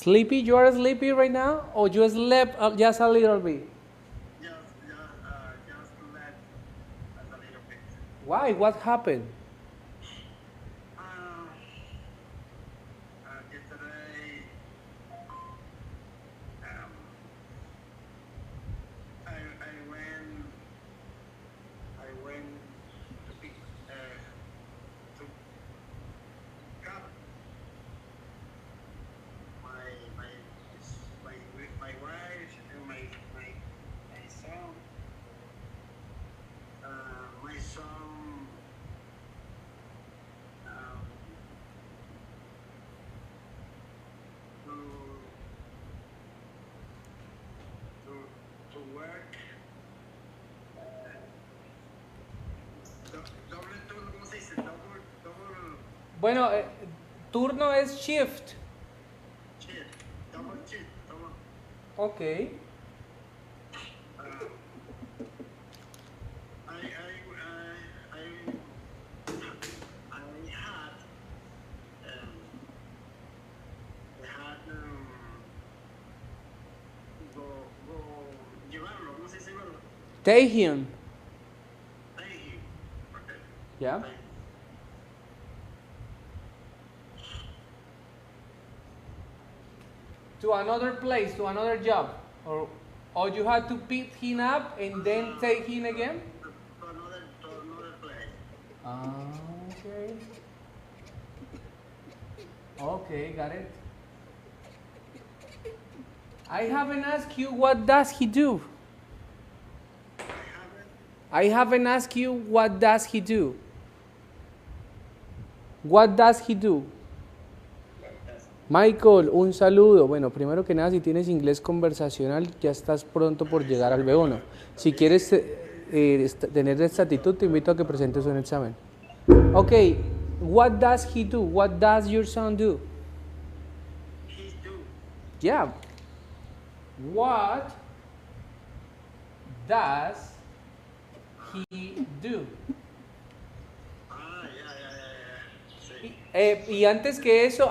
Sleepy? You are sleepy right now? Or you slept just a little bit? Just let as a little bit. Why? What happened? Yesterday, um, I went to pick to cut my my my wife and my son. My son um, to to work. Doble turno, ¿cómo se dice? Double Bueno, turno es shift. shift. Double shift. Double. Ok. Uh, I had go llevarlo, ¿cómo se dice llevarlo? Taehyun. Take him. Okay. Yeah. Take him. To another place, to another job. Or you had to pick him up and then take him again? To another place. Okay. Okay, got it. I haven't asked you what does he do. I haven't asked you what does he do. What does he do? Michael, un saludo. Bueno, primero que nada, si tienes inglés conversacional, ya estás pronto por llegar al B1. Si quieres tener esta actitud, te invito a que presentes un examen. Okay, what does he do? What does your son do? He do. Yeah. What does he do? Sí. Y antes que eso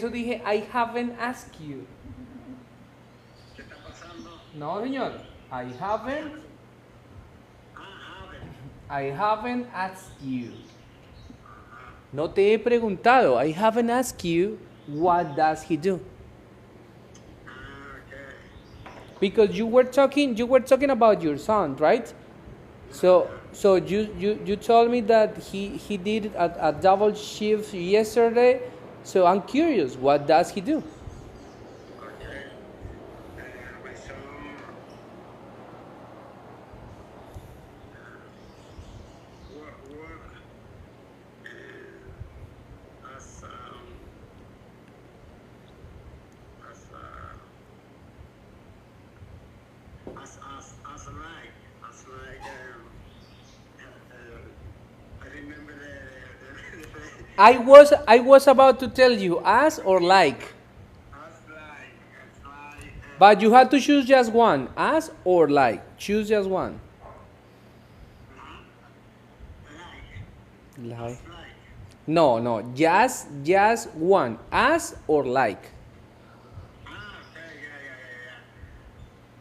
dije, I haven't asked you. ¿Qué está pasando? No, señor. I haven't asked you. No te he preguntado. I haven't asked you, what does he do? Okay. Because you were talking about your son, right? So you told me that he did a double shift yesterday. So I'm curious, what does he do? Okay. My son work as like I remember I was about to tell you, as or like. as like But you had to choose just one, as or like. Choose just one. Like. like No, just one, as or like. okay,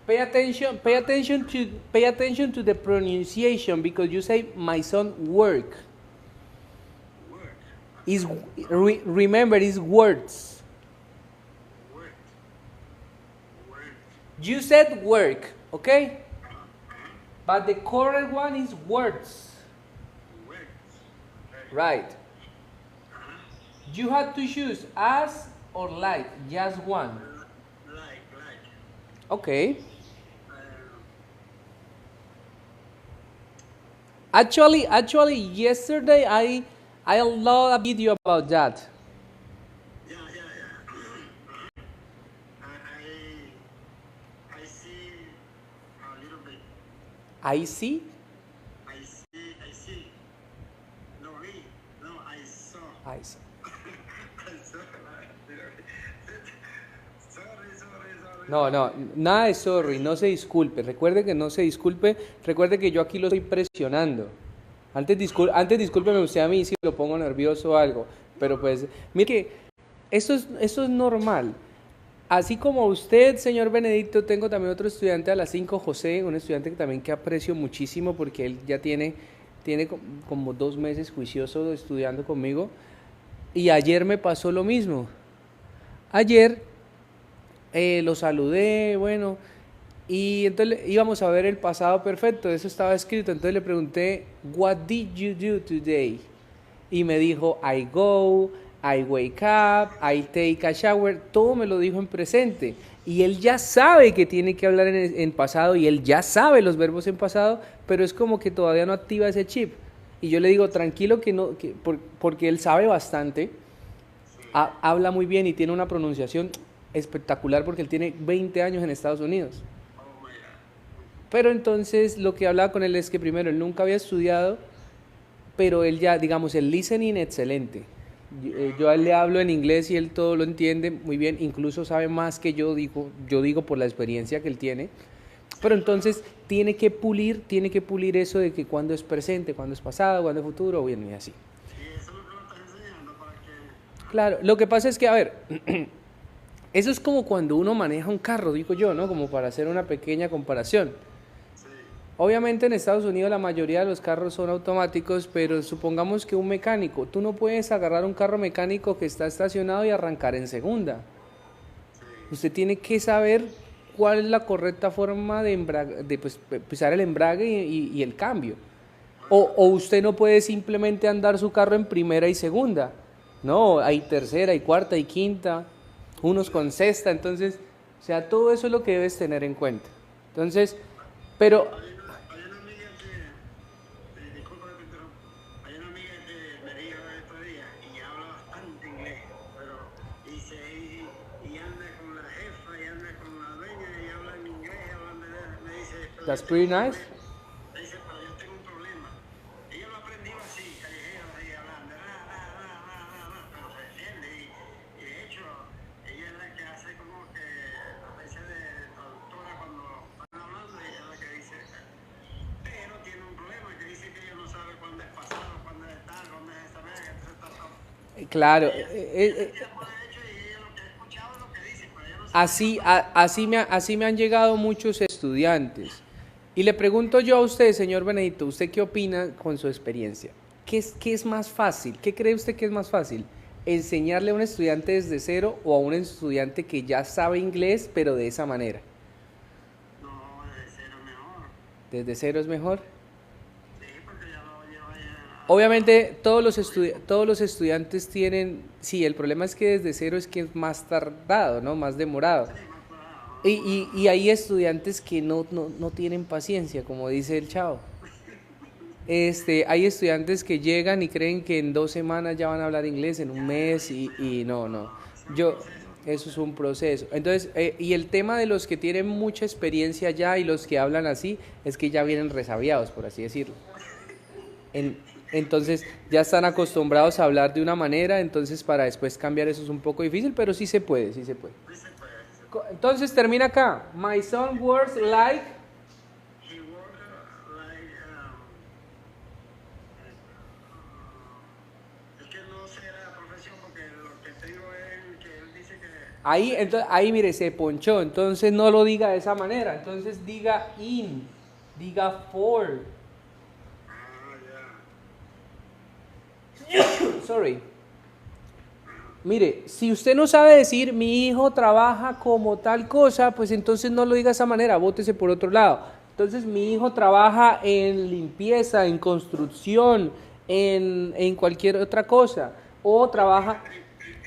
yeah. Pay attention to the pronunciation, because you say my son work. Work. Is remember, is words. Work. You said work, okay? But the correct one is words. Work. Okay. Right. You had to choose as or like, just one. Like. Okay. Actually, yesterday I saw a video about that. Yeah. I see a little bit. I see. I see. No, I saw. I see. I saw. Sorry. No, nada de sorry, no se disculpe. Recuerde que no se disculpe. Recuerde que yo aquí lo estoy presionando. Antes discúlpeme usted a mí si lo pongo nervioso o algo. Pero pues, mire que eso es normal. así como usted, señor Benedicto, tengo también otro estudiante a las 5, José, un estudiante que también que aprecio muchísimo porque él ya tiene como 2 meses juicioso estudiando conmigo. Y ayer me pasó lo mismo. Ayer lo saludé, bueno, y entonces íbamos a ver el pasado perfecto, eso estaba escrito. Entonces le pregunté, "What did you do today?" Y me dijo, "I go, I wake up, I take a shower", todo me lo dijo en presente. Y él ya sabe que tiene que hablar en pasado y él ya sabe los verbos en pasado, pero es como que todavía no activa ese chip. Y yo le digo, tranquilo, que no, porque él sabe bastante, habla muy bien y tiene una pronunciación espectacular porque él tiene 20 años en Estados Unidos. Oh my God. Pero entonces lo que hablaba con él es que primero él nunca había estudiado, pero él ya, digamos, el listening excelente. Yo a él le hablo en inglés y él todo lo entiende muy bien, incluso sabe más que yo digo por la experiencia que él tiene. Pero entonces tiene que pulir eso de que cuando es presente, cuando es pasado, cuando es futuro, bueno, y así. Y eso es lo que me estás enseñando para que... Claro, lo que pasa es que, a ver, eso es como cuando uno maneja un carro, digo yo, ¿no? Como para hacer una pequeña comparación. Sí, Obviamente en Estados Unidos la mayoría de los carros son automáticos, pero supongamos que un mecánico, tú no puedes agarrar un carro mecánico que está estacionado y arrancar en segunda. sí. Usted tiene que saber cuál es la correcta forma de, pisar el embrague y el cambio. O usted no puede simplemente andar su carro en primera y segunda. No, hay tercera y cuarta y quinta, unos con sexta. Entonces, o sea, todo eso es lo que debes tener en cuenta. Entonces, pero Hay una amiga que, disculpa que te interrumpa, hay una amiga que me dijo estos días y habla bastante inglés, pero dice, y anda con la jefa, y anda con la dueña, y habla en inglés, me dice, pero that's yo pretty tengo un nice. problema. Me dice, pero yo tengo un problema. Ella lo aprendió así, callejero, ahí hablando, pero se defiende, y de hecho, ella es la que hace como que a veces de traductora cuando están hablando, ella es la que dice, pero tiene un problema que dice que ella no sabe cuándo es pasado, cuándo es tal, cuándo es esta vez, entonces está todo. Claro, Ella tiene por derecho y ella lo que ha escuchado es lo que dice, pero ella no sabe así, cuándo. así me han llegado muchos estudiantes. Y le pregunto yo a usted, señor Benedito, ¿usted qué opina con su experiencia? Qué es más fácil? ¿Qué cree usted que es más fácil? ¿Enseñarle a un estudiante desde cero o a un estudiante que ya sabe inglés, pero de esa manera? No, debe ser mejor. ¿Desde cero es mejor? Sí, porque ya lo lleva ya. Obviamente todos los estudiantes tienen, sí, el problema es que desde cero es que es más tardado, ¿no? Más demorado. Y hay estudiantes que no tienen paciencia, como dice el chavo. Hay estudiantes que llegan y creen que en 2 semanas ya van a hablar inglés, en un mes, y no. Eso es un proceso. Entonces, y el tema de los que tienen mucha experiencia ya y los que hablan así, es que ya vienen resabiados, por así decirlo. Entonces, ya están acostumbrados a hablar de una manera, entonces para después cambiar eso es un poco difícil, pero sí se puede, sí se puede. Entonces termina acá. My son works like. He worked like, es que no sé la profesión porque lo que tengo es que él dice que... Ahí mire, se ponchó. Entonces no lo diga de esa manera. Entonces diga in, diga for. Sorry. Mire, si usted no sabe decir mi hijo trabaja como tal cosa, pues entonces no lo diga de esa manera, bótese por otro lado. Entonces mi hijo trabaja en limpieza, en construcción, en cualquier otra cosa. O trabaja...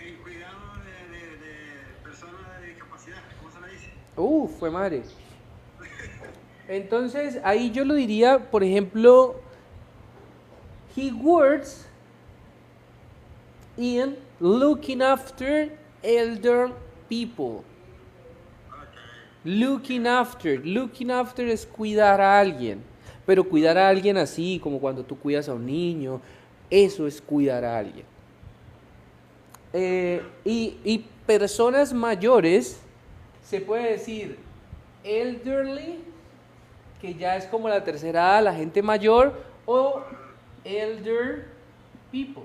El cuidado de personas de discapacidad, ¿cómo se le dice? Fue madre. Entonces ahí yo lo diría, por ejemplo, he works in looking after elder people. Looking after es cuidar a alguien, pero cuidar a alguien así, como cuando tú cuidas a un niño, eso es cuidar a alguien. Y personas mayores, se puede decir elderly, que ya es como la tercera edad, la gente mayor, o elder people.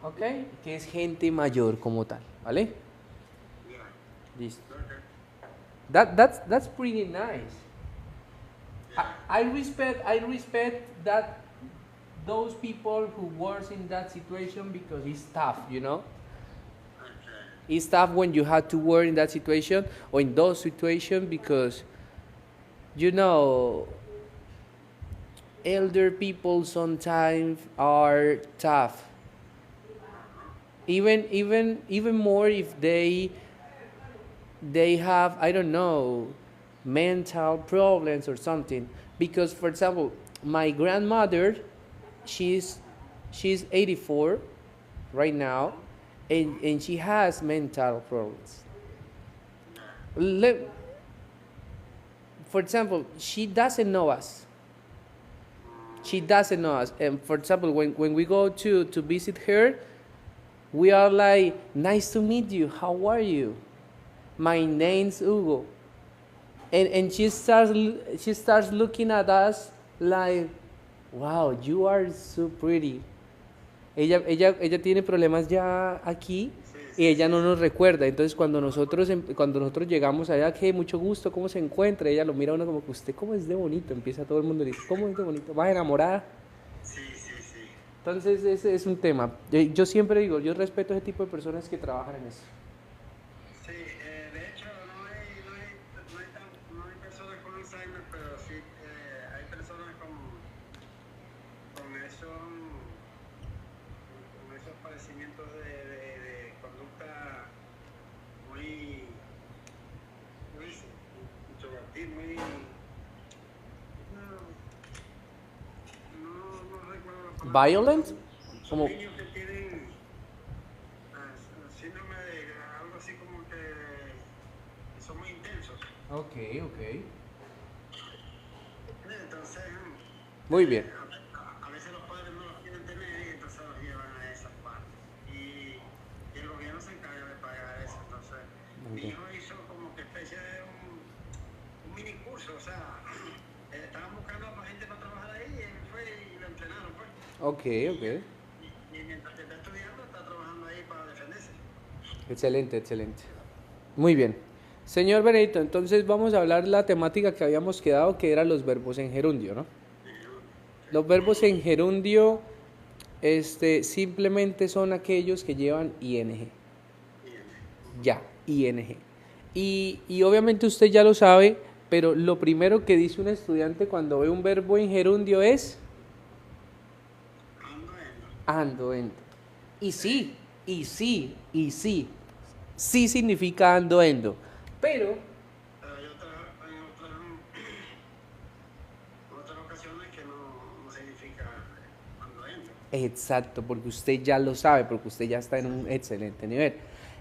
¿Ok? Que es gente mayor como tal, ¿vale? Listo. Okay. That's pretty nice. I respect that those people who works in that situation because it's tough, you know. Okay. It's tough when you have to work in that situation or in those situations because you know elder people sometimes are tough. Even more if they have, I don't know, mental problems or something. Because for example, my grandmother, she's she's 84 right now, and she has mental problems. Le- for example, she doesn't know us. She doesn't know us. And for example, when we go to visit her, we are like, nice to meet you. How are you? My name's Hugo. And she starts looking at us like, wow, you are so pretty. Ella tiene problemas ya aquí Sí, y sí, ella sí, no sí. nos recuerda. Entonces cuando nosotros llegamos allá, que mucho gusto, ¿cómo se encuentra? Ella lo mira a uno como que usted cómo es de bonito. Empieza todo el mundo a decir, ¿cómo es de bonito? Más enamorada. Sí, sí, sí. Entonces ese es un tema. Yo siempre digo, yo respeto a ese tipo de personas que trabajan en eso. Sí, de hecho no hay personas con Alzheimer, pero sí hay personas con esos padecimientos de conducta muy, muy introvertida, muy, no recuerdo la palabra. Violent, Son como, niños que tienen síndrome de algo así como que son muy intensos. ok, ok. Entonces, Muy bien. a veces los padres no los quieren tener y entonces los llevan a esas partes. Y el gobierno se encarga de pagar eso. Entonces, mi Ok. hijo hizo como que especie de un mini curso. O sea, estaban buscando a gente para trabajar ahí y él fue y lo entrenaron. Pues. Ok, ok. Y mientras que está estudiando, está trabajando ahí para defenderse. Excelente, excelente. Muy bien. Señor Benedito, entonces vamos a hablar la temática que habíamos quedado, que eran los verbos en gerundio, ¿no? Los verbos en gerundio, simplemente son aquellos que llevan ing. Ya, ing. Y obviamente usted ya lo sabe, pero lo primero que dice un estudiante cuando ve un verbo en gerundio es Ando, endo. ando, endo. Y sí, y sí, y sí. Sí significa ando, endo. Pero Pero hay otras ocasiones que no significa ando, endo. exacto, porque usted ya lo sabe, porque usted ya está en un excelente nivel.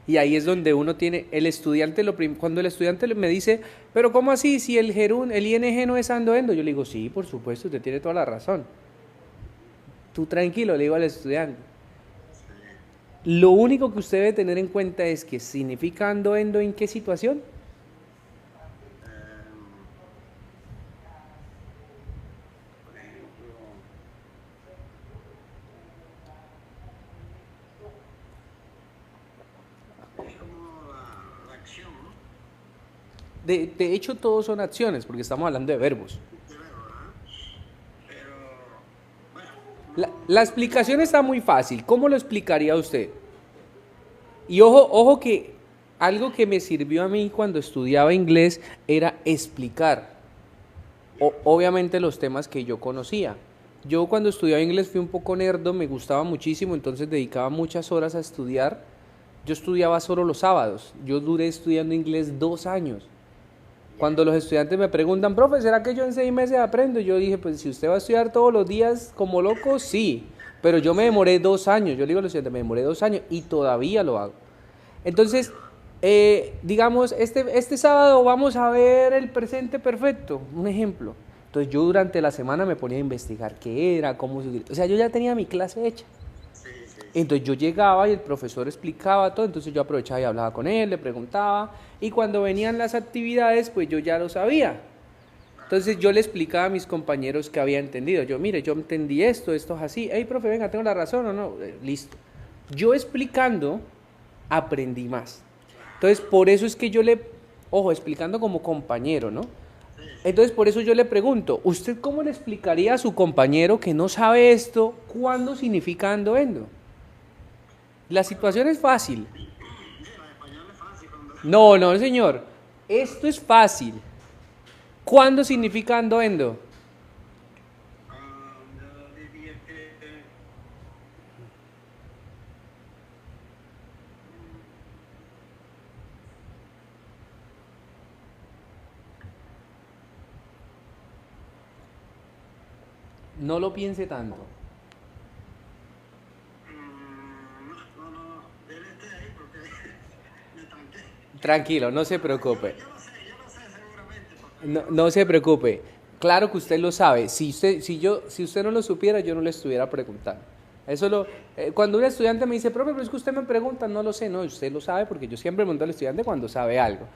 Y ahí es donde uno tiene, el estudiante, cuando el estudiante me dice, pero ¿cómo así? Si el ing no es ando, endo. Yo le digo, sí, por supuesto, usted tiene toda la razón. Tú tranquilo, le digo al estudiante. Lo único que usted debe tener en cuenta es que significa ando, endo, ¿en qué situación? Por ejemplo, es como la acción, ¿no? De hecho, todos son acciones, porque estamos hablando de verbos. De verbo, ¿verdad? Pero, bueno, La explicación está muy fácil. ¿Cómo lo explicaría usted? Y ojo que algo que me sirvió a mí cuando estudiaba inglés era explicar, obviamente los temas que yo conocía. Yo cuando estudiaba inglés fui un poco nerdo, me gustaba muchísimo, entonces dedicaba muchas horas a estudiar. Yo estudiaba solo los sábados. Yo duré estudiando inglés 2 años. Cuando los estudiantes me preguntan, profe, ¿será que yo en 6 meses aprendo? Yo dije, pues si usted va a estudiar todos los días como loco, sí. Pero yo me demoré 2 años. Yo le digo a los estudiantes, me demoré 2 años y todavía lo hago. Entonces, digamos, este sábado vamos a ver el presente perfecto, un ejemplo. Entonces yo durante la semana me ponía a investigar qué era, cómo se utiliza. O sea, yo ya tenía mi clase hecha. sí, sí, sí. Entonces yo llegaba y el profesor explicaba todo, entonces yo aprovechaba y hablaba con él, le preguntaba, y cuando venían las actividades, pues yo ya lo sabía. Entonces yo le explicaba a mis compañeros que había entendido. Yo, mire, yo entendí esto es así. Hey, profe, venga, tengo la razón o no. Listo. Yo explicando, aprendí más. Entonces, por eso es que yo le, ojo, explicando como compañero, ¿no? Entonces, por eso yo le pregunto, ¿usted cómo le explicaría a su compañero que no sabe esto cuándo significa ando endo? La situación es fácil. Sí, el español es fácil cuando... No, no, señor. Esto es fácil. ¿Cuándo significa ando endo? Yo diría que... No lo piense tanto. no, déjate ahí porque me tranqué. Tranquilo, no se preocupe. Yo lo sé seguramente. Porque No, no se preocupe. Claro que usted lo sabe. Si usted no lo supiera, yo no le estuviera preguntando. Cuando un estudiante me dice, profe, pero es que usted me pregunta, no lo sé. No, usted lo sabe porque yo siempre pregunto al estudiante cuando sabe algo.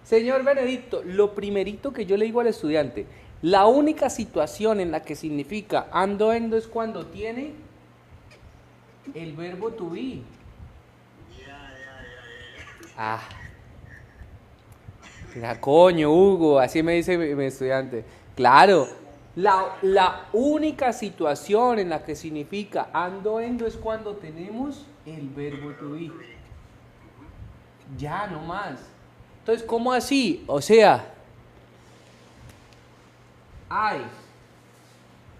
Señor Benedicto, lo primerito que yo le digo al estudiante, la única situación en la que significa ando endo es cuando tiene el verbo to be. ya. Ah, mira, coño, Hugo, así me dice mi estudiante. Claro, la única situación en la que significa ando endo es cuando tenemos el verbo to be. Ya, no más. Entonces, ¿cómo así? O sea, hay.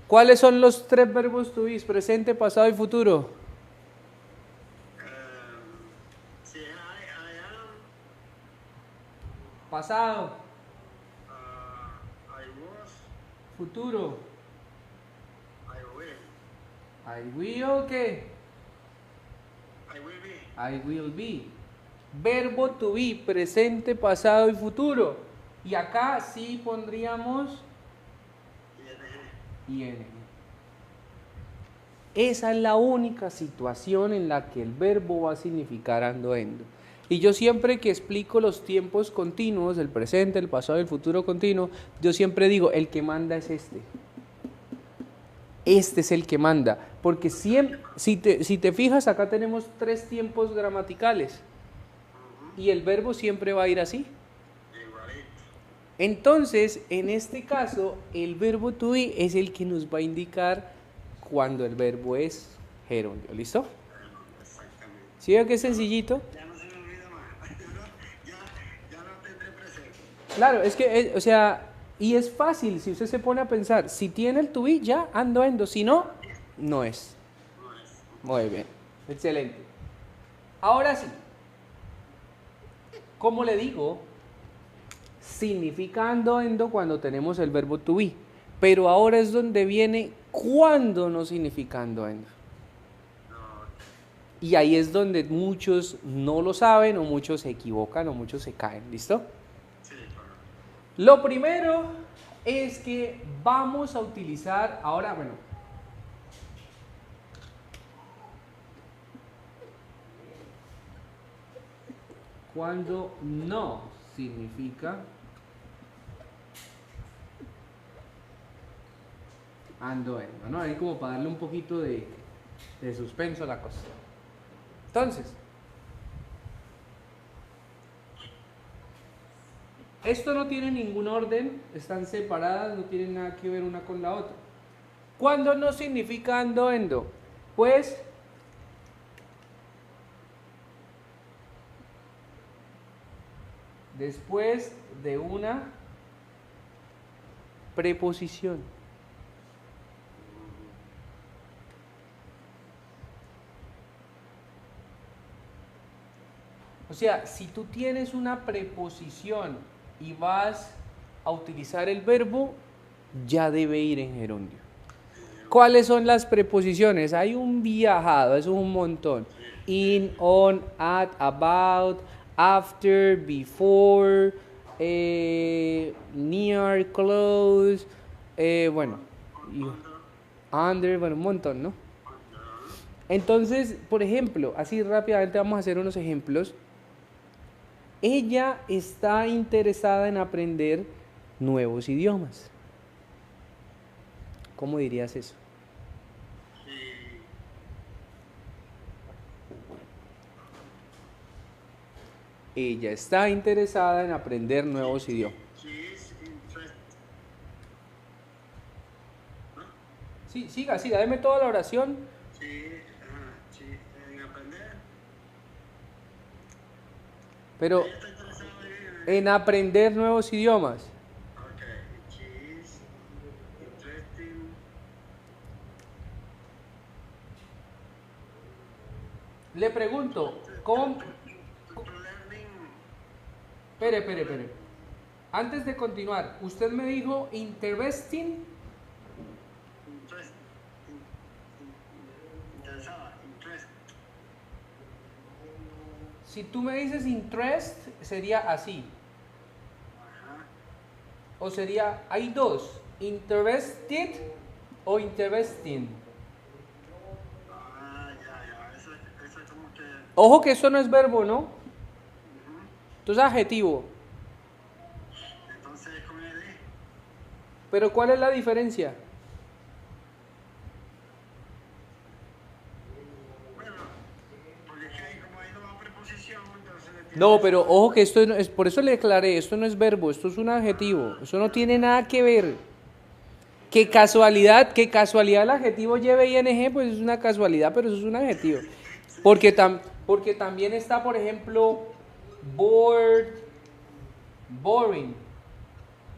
¿Cuáles son los tres verbos to be? Presente, pasado y futuro. Si I am, Pasado, I was, futuro. I will. I will, ¿qué? I will be. I will be. Verbo to be, presente, pasado y futuro. Y acá sí pondríamos ing. Esa es la única situación en la que el verbo va a significar ando endo. Y yo siempre que explico los tiempos continuos, el presente, el pasado y el futuro continuo, yo siempre digo, el que manda es este. Este es el que manda. Porque siempre, si te fijas, acá tenemos tres tiempos gramaticales. Y el verbo siempre va a ir así. Igualito. Entonces, en este caso, el verbo to be es el que nos va a indicar cuando el verbo es gerundio. ¿Listo? Exactamente. ¿Sí ve que es sencillito? Ya no se me olvida más. Ya lo tendré presente. Claro, es que, o sea, y es fácil si usted se pone a pensar. Si tiene el to be, ya ando endo. Si no, no es. No es. Muy bien. Excelente. Ahora sí. ¿Cómo le digo? Significa ando endo cuando tenemos el verbo to be. Pero ahora es donde viene cuando no significa ando endo. No. Y ahí es donde muchos no lo saben o muchos se equivocan o muchos se caen. ¿Listo? Sí, correcto. Lo primero es que vamos a utilizar, ahora, bueno, cuando no significa ando endo, ¿no? Ahí como para darle un poquito de suspenso a la cosa. Entonces, esto no tiene ningún orden, están separadas, no tienen nada que ver una con la otra. ¿Cuándo no significa ando endo? Pues después de una preposición. O sea, si tú tienes una preposición y vas a utilizar el verbo, ya debe ir en gerundio. ¿Cuáles son las preposiciones? Hay un viajado, eso es un montón. In, on, at, about, after, before, near, close, bueno, under, bueno, un montón, ¿no? Entonces, por ejemplo, así rápidamente vamos a hacer unos ejemplos. Ella está interesada en aprender nuevos idiomas. ¿Cómo dirías eso? Ella está interesada en aprender nuevos idiomas. She is interested. ¿No? Sí, siga, deme toda la oración. En aprender. Pero Ella está interesada en... en aprender nuevos idiomas. Ok, she is interested Le pregunto, ¿cómo? to learning. Espere. Antes de continuar, usted me dijo interesting. Interesada, interest. Si tú me dices interest, sería así. Ajá. O sería, hay dos, interested o interesting. Ya. Eso es como que... Ojo que eso no es verbo, ¿no? Esto es adjetivo. Entonces, con el de... Pero ¿cuál es la diferencia? Bueno, porque es que ahí como ahí no va preposición, entonces... No, pero ojo que esto es, por eso le aclaré, esto no es verbo, esto es un adjetivo. Eso no tiene nada que ver. Qué casualidad el adjetivo lleve ing, pues es una casualidad, pero eso es un adjetivo. Porque también está, por ejemplo, bored, boring.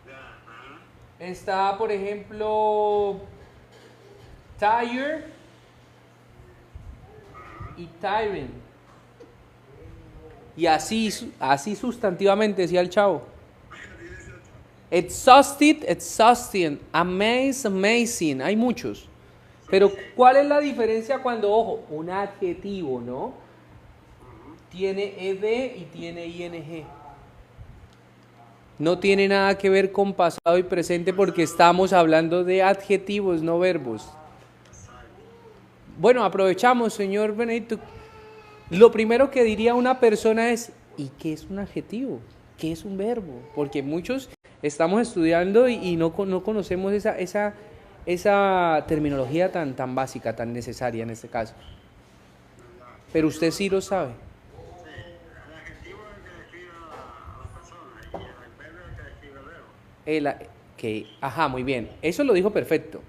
Ajá. Está, por ejemplo, tired y tiring. Y así sustantivamente decía el chavo. Exhausted, exhausting, amazed, amazing. Hay muchos. Pero ¿cuál es la diferencia cuando, ojo, un adjetivo, ¿no? Tiene ed y tiene ing. No tiene nada que ver con pasado y presente porque estamos hablando de adjetivos, no verbos. Bueno, aprovechamos, señor Benedicto. Lo primero que diría una persona es, ¿y qué es un adjetivo? ¿Qué es un verbo? Porque muchos estamos estudiando y no conocemos esa terminología tan básica, tan necesaria en este caso. Pero usted sí lo sabe. Sí, el adjetivo es el que describe a la persona y el verbo es el que describe el verbo. Ajá, muy bien. Eso lo dijo perfecto.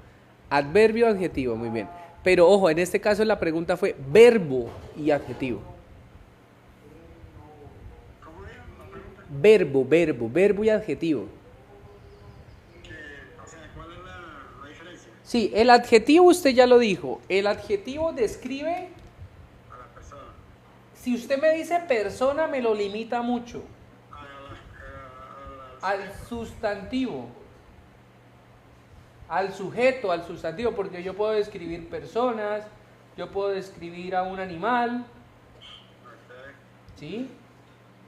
Adverbio, adjetivo, muy bien. Pero ojo, en este caso la pregunta fue verbo y adjetivo. ¿Cómo digo la pregunta? Verbo y adjetivo. O sea, ¿cuál es la diferencia? Sí, el adjetivo usted ya lo dijo. El adjetivo describe, A la persona. si usted me dice persona, me lo limita mucho. Al sustantivo. Al sujeto, al sustantivo, porque yo puedo describir personas, yo puedo describir a un animal, ¿sí?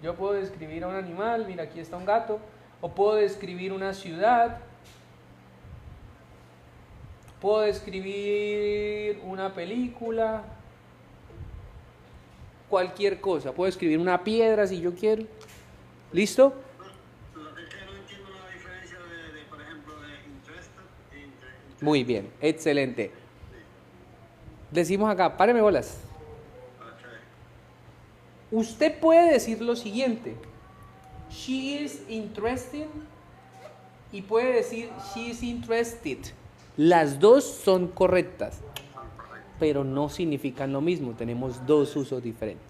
Yo puedo describir a un animal, mira, aquí está un gato, o puedo describir una ciudad, puedo describir una película, cualquier cosa, puedo escribir una piedra si yo quiero, ¿listo? Lo que es que no entiendo la diferencia por ejemplo, de interested e interested. Muy bien, excelente. Decimos acá, páreme bolas. Usted puede decir lo siguiente: she is interesting, y puede decir she is interested. Las dos son correctas, pero no significan lo mismo. Tenemos dos usos diferentes.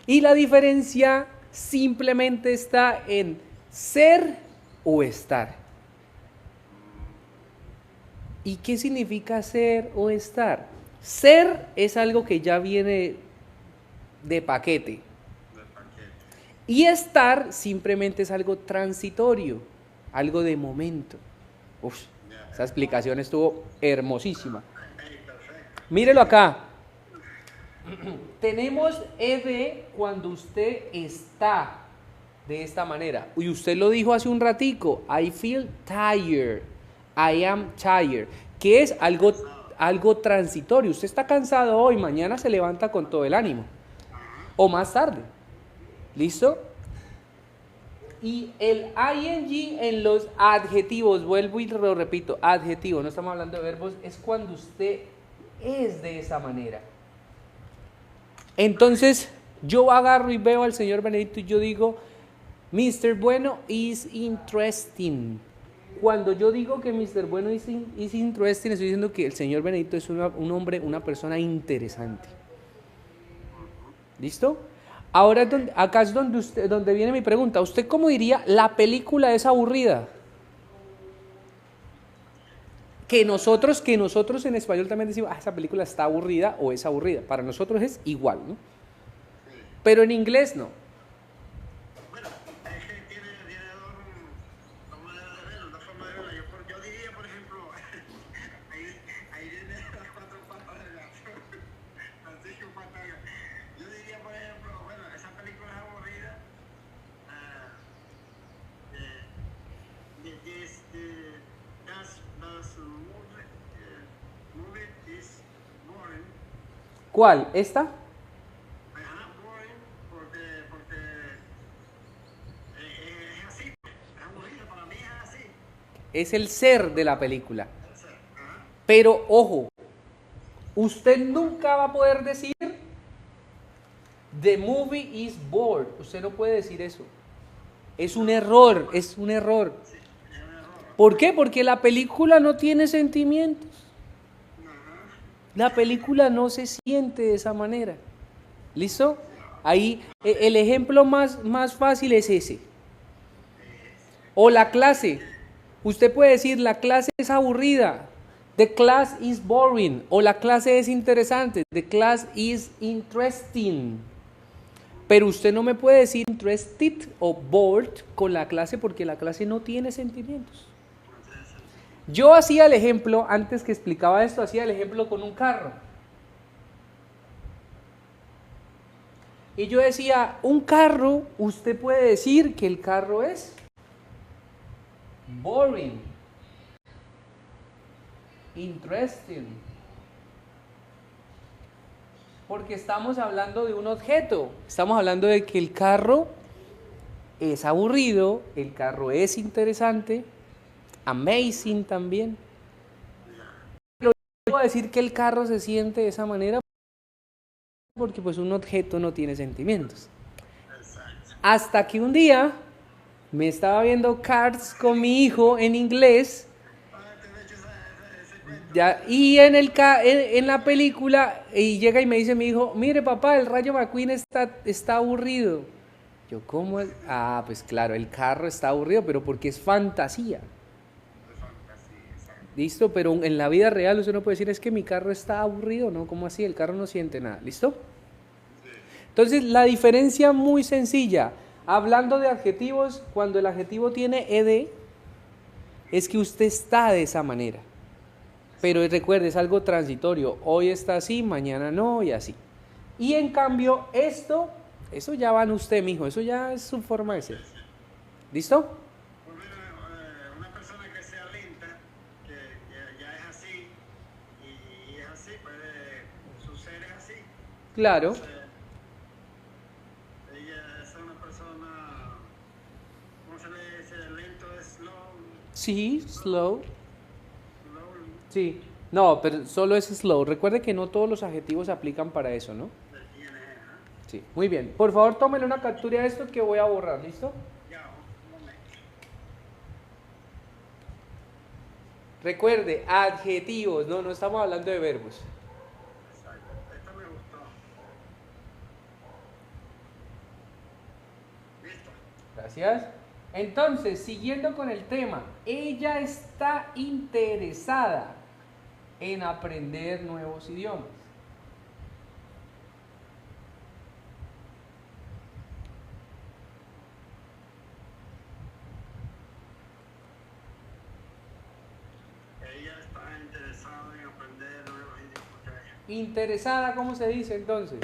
Y la diferencia simplemente está en ser o estar. ¿Y qué significa ser o estar? Ser es algo que ya viene de paquete. Y estar simplemente es algo transitorio, algo de momento. Uf, esa explicación estuvo hermosísima. Mírelo acá. Tenemos ed cuando usted está de esta manera. Y usted lo dijo hace un ratico. I feel tired. I am tired. Que es algo transitorio. Usted está cansado hoy, mañana se levanta con todo el ánimo. O más tarde. ¿Listo? Y el ing en los adjetivos, vuelvo y lo repito, adjetivo, no estamos hablando de verbos, es cuando usted es de esa manera. Entonces, Yo agarro y veo al señor Benedicto y yo digo, Mr. Bueno is interesting. Cuando yo digo que Mr. Bueno is interesting, estoy diciendo que el señor Benedicto es un hombre, una persona interesante. ¿Listo? Ahora acá es donde viene mi pregunta. ¿Usted cómo diría la película es aburrida? Que nosotros en español también decimos, esa película está aburrida o es aburrida. Para nosotros es igual, ¿no? Pero en inglés no. Bueno, es que tiene dos formas de verlo. Yo diría, por ejemplo, ahí viene las cuatro patas del gato. Así que yo diría, por ejemplo, bueno, esa película es aburrida. Movie is boring. ¿Cuál? ¿Esta? Boring porque es así, es aburrido, para mí es así. Es el ser de la película. Pero ojo, usted nunca va a poder decir the movie is bored. Usted no puede decir eso. Es un error, es un error. ¿Por qué? Porque la película no tiene sentimientos. La película no se siente de esa manera. ¿Listo? Ahí el ejemplo más fácil es ese. O la clase. Usted puede decir la clase es aburrida. The class is boring. O la clase es interesante. The class is interesting. Pero usted no me puede decir interested o bored con la clase porque la clase no tiene sentimientos. Yo hacía el ejemplo, antes que explicaba esto, hacía el ejemplo con un carro. Y yo decía, un carro, usted puede decir que el carro es boring, interesting. Porque estamos hablando de un objeto, estamos hablando de que el carro es aburrido, el carro es interesante, amazing también. Pero yo voy a decir que el carro se siente de esa manera porque pues un objeto no tiene sentimientos. Hasta que un día me estaba viendo Cars con mi hijo en inglés. Ya, y en la película y llega y me dice mi hijo, mire papá, el Rayo McQueen está aburrido. Yo, ¿cómo? Pues claro, el carro está aburrido, pero porque es fantasía. ¿Listo? Pero en la vida real usted no puede decir, es que mi carro está aburrido, ¿no? ¿Cómo así? El carro no siente nada. ¿Listo? Entonces, la diferencia muy sencilla. Hablando de adjetivos, cuando el adjetivo tiene ed, es que usted está de esa manera. Pero recuerde, es algo transitorio. Hoy está así, mañana no, y así. Y en cambio, eso ya va en usted, mijo. Eso ya es su forma de ser. ¿Listo? Una persona que sea lenta, que ya es así, y es así, su ser es así. Claro. Ella es una persona, ¿cómo se le dice? Lento es slow. Sí, slow. Sí, no, pero solo es slow. Recuerde que no todos los adjetivos se aplican para eso, ¿no? Sí, muy bien. Por favor, tómele una captura de esto que voy a borrar, ¿listo? Ya, un momento. Recuerde, adjetivos, no estamos hablando de verbos. Exacto. Esta me gustó. Listo. Gracias. Entonces, siguiendo con el tema, ella está interesada en aprender nuevos idiomas. Ella está interesada en aprender nuevos idiomas. Interesada, ¿cómo se dice entonces?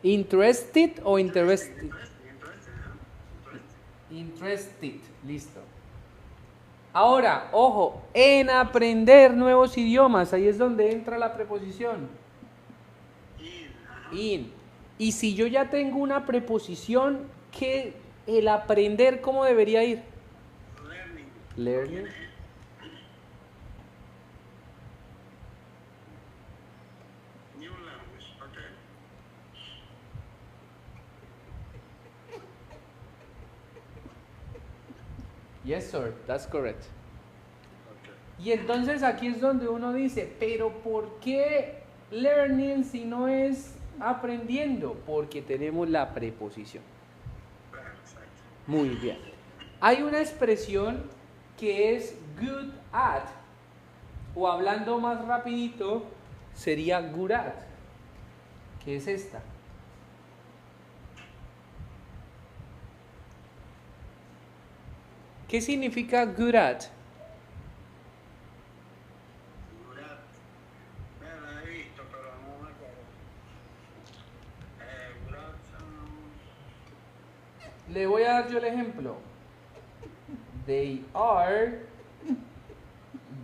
Interested o interested? Interested, listo. Ahora, ojo, en aprender nuevos idiomas, ahí es donde entra la preposición. In. Y si yo ya tengo una preposición, ¿qué el aprender cómo debería ir? Learning. Learning. Yes, sir, that's correct. Ok. Y entonces aquí es donde uno dice, pero ¿por qué learning si no es aprendiendo? Porque tenemos la preposición. Claro, exacto. Muy bien. Hay una expresión que es good at, o hablando más rapidito, sería good at, que es esta. ¿Qué significa good at? Murat. La he visto, pero no me acuerdo. Murat. Le voy a dar yo el ejemplo. They are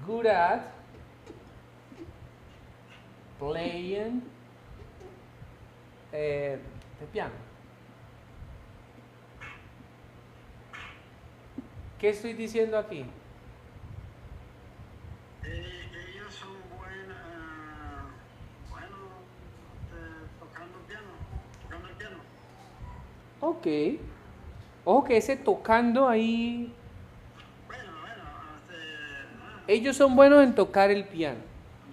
good at playing the piano. ¿Qué estoy diciendo aquí? Ellos son buenos, bueno, tocando el piano, tocando el piano. Ok. Ojo que ese tocando ahí. Bueno, Ellos son buenos en tocar el piano.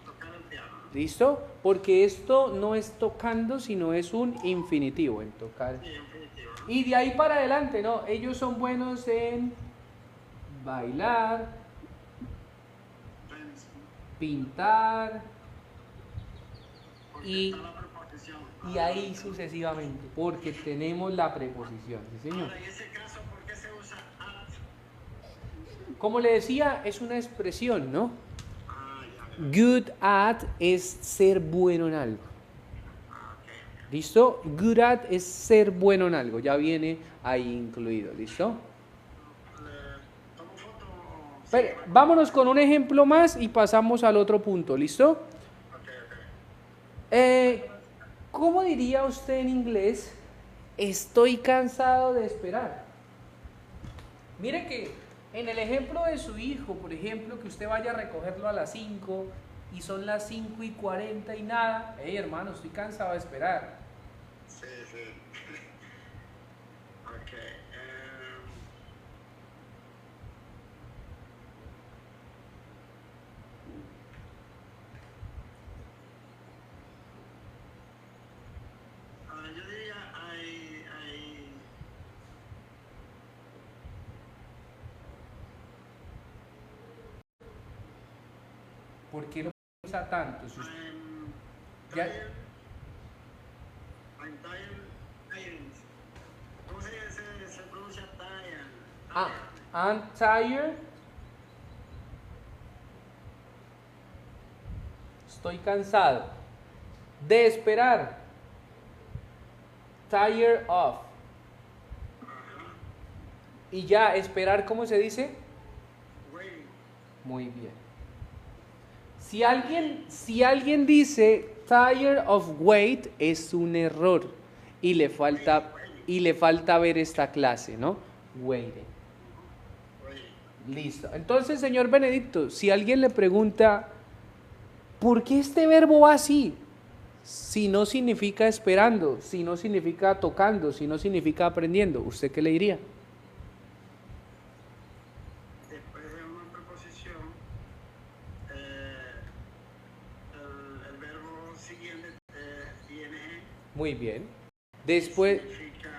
tocar el piano. ¿Listo? Porque esto no es tocando, sino es un infinitivo en tocar. Sí, infinitivo, ¿no? Y de ahí para adelante, ¿no? Ellos son buenos en bailar, Entonces, pintar porque y, está la preposición. y ahí sucesivamente, porque tenemos la preposición, ¿sí, señor? Ahora, en ese caso, ¿por qué se usa at? Como le decía, es una expresión, ¿no? Ya. Good at es ser bueno en algo. ¿Listo? Good at es ser bueno en algo, ya viene ahí incluido, ¿listo? ¿Tomo foto o...? Pero, vámonos con un ejemplo más y pasamos al otro punto, ¿listo? Ok. ¿Cómo diría usted en inglés? Estoy cansado de esperar. Mire que en el ejemplo de su hijo, por ejemplo, que usted vaya a recogerlo a las 5 y son las 5:40 y nada. Hey, hermano, estoy cansado de esperar. Sí. Ok. Yo diría, ¿Por qué lo usa tanto? Si usted- I'm Ya- tired. I'm tired. ¿Cómo se pronuncia tired? I'm tired. Estoy cansado de esperar. Tired of. Y ya, esperar, ¿cómo se dice? Waiting. Muy bien. Si alguien dice tired of wait, es un error y le falta ver esta clase, ¿no? Waiting. Listo. Entonces, señor Benedicto, si alguien le pregunta, ¿por qué este verbo va así? Si no significa esperando, si no significa tocando, si no significa aprendiendo, ¿usted qué le diría? Después de una preposición, el verbo siguiente, ing, Muy bien. Después, significa...